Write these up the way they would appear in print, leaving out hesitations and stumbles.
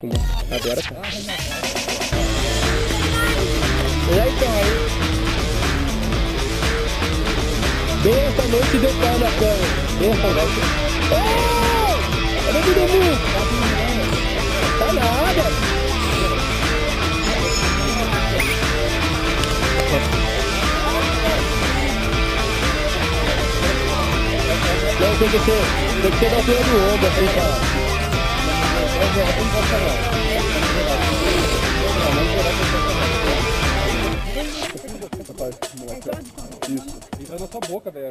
Agora tá. E aí, então, aí. Bem essa noite deu pau na cama. Bem essa noite. Oh! Cadê todo mundo? Tá nada. Não, tem que ser na altura do ombro, assim, cara. Isso. Entra na sua boca, velho.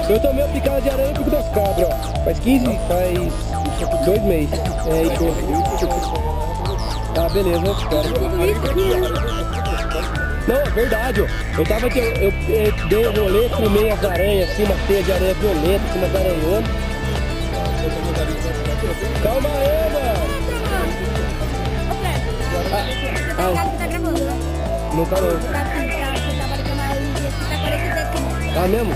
Eu tomei uma picada de aranha no pico das cabras, ó. Faz 2 meses. É isso. Ah, beleza, eu espero. Não, é verdade, ó. Eu tava aqui, eu dei um rolê, fumei as aranhas assim, uma teia de aranha violenta, assim, umas aranhonas. Calma aí, mano. Tá gravando, né? Não tá não. Tá mesmo?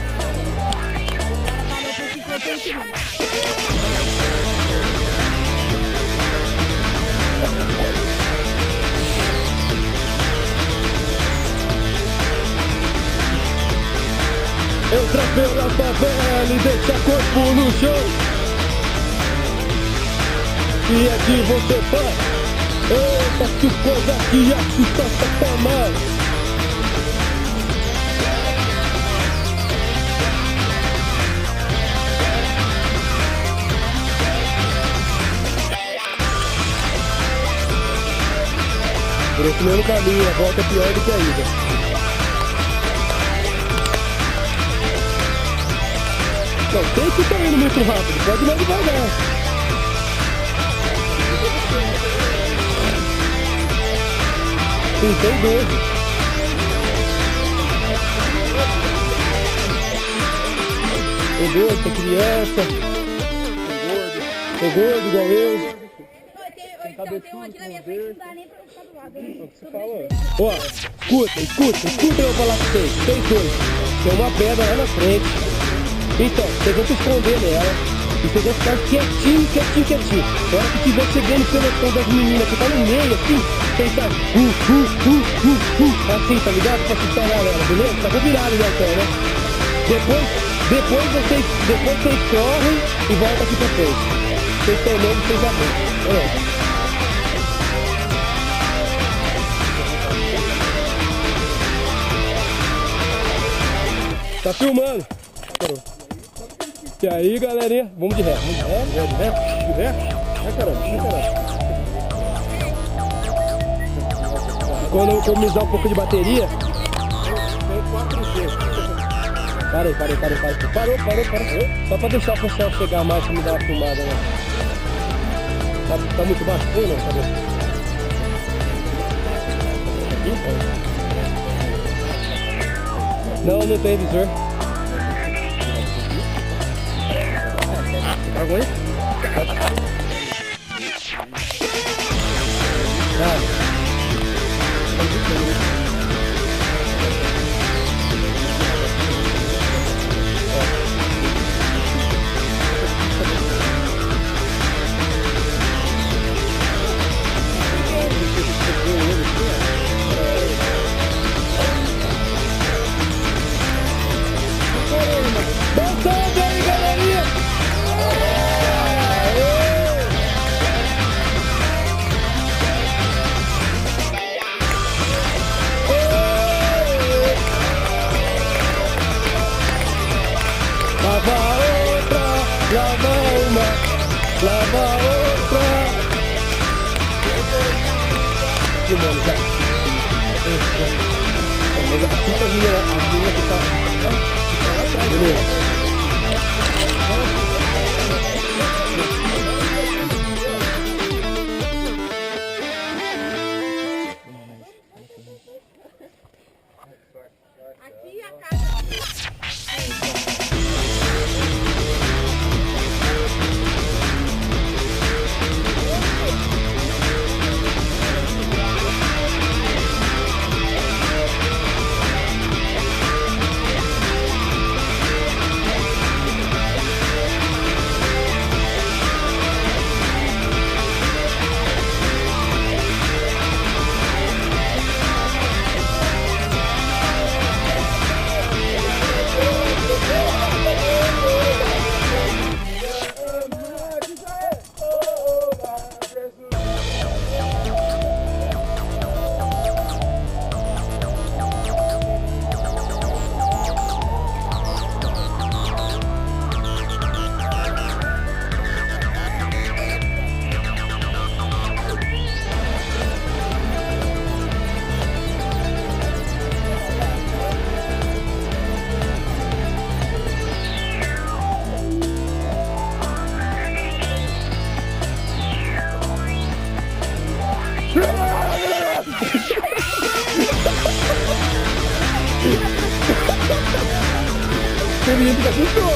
Entra pela favela e deixa corpo no chão. E aqui você faz. Eita, que coisa que assusta Satanás. Por esse mesmo caminho, a volta é pior do que a ida. Não, tem que estar indo muito rápido, pode ir mais devagar. Sim, tem 12. Tem 12, tem criança. Tem gordo igual eu. Tem cabeçudo, ó, escuta eu falar pra vocês. Tem 2. Tem uma pedra lá na frente. Então, vocês vão se esconder nela e vocês vão ficar quietinho. Na hora que estiver chegando o pelotão das meninas que tá no meio, assim, vocês tá assim, tá ligado? Pra assustar a galera, beleza? Tá combinado já então, né? Depois vocês correm e voltam aqui pra frente. Vocês estão loucos, vocês já vão. Tá filmando? Parou. E aí, galerinha, vamos de ré. Caramba. Quando eu economizar um pouco de bateria. Parei. Parou. Só pra deixar o pessoal chegar mais pra me dar uma filmada, né? Tá muito baixo, não? Cadê? Não tem visor. Aguenta? Voltando aí, galerinha! Lava outra. Que mano, já. Mas a puta minha que tá. Beleza. Aqui a casa. Tem menino que assustou.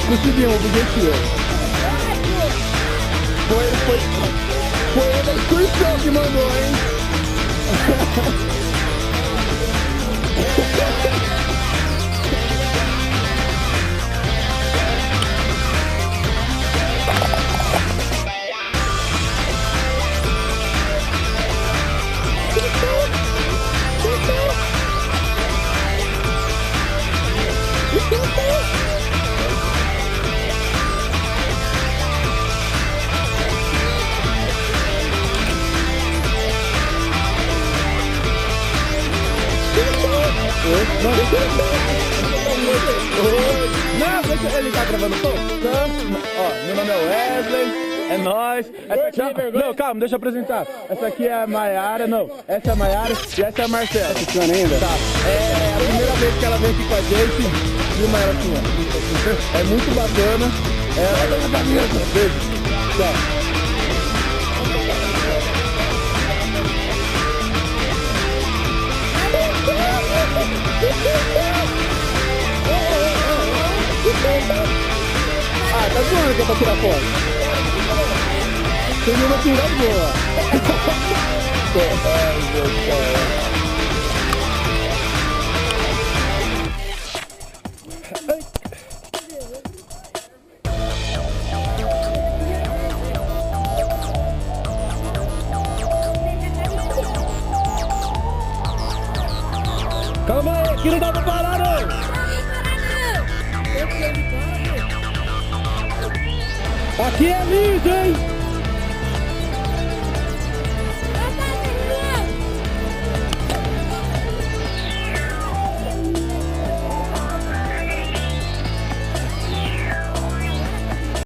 Conseguimos, o objetivo. Foi a excursão que mandou, hein? Não, deixa ele tá gravando todo. Ó, meu nome é Wesley, é nóis. Essa aqui, não, calma, deixa eu apresentar. Essa aqui é a Maiara, não, essa é a Maiara e essa é a Marcela. Tá funcionando ainda? Tá. É a primeira vez que ela vem aqui com a gente. Filma ela assim, ó. É muito bacana. Ela é da minha beijo. Tchau. Ah, tá zoando que é pra tirar foto? Tem uma tirada boa. Ai, meu Deus. Calma aí, aqui não dá pra parar, não! Aqui é liso, hein?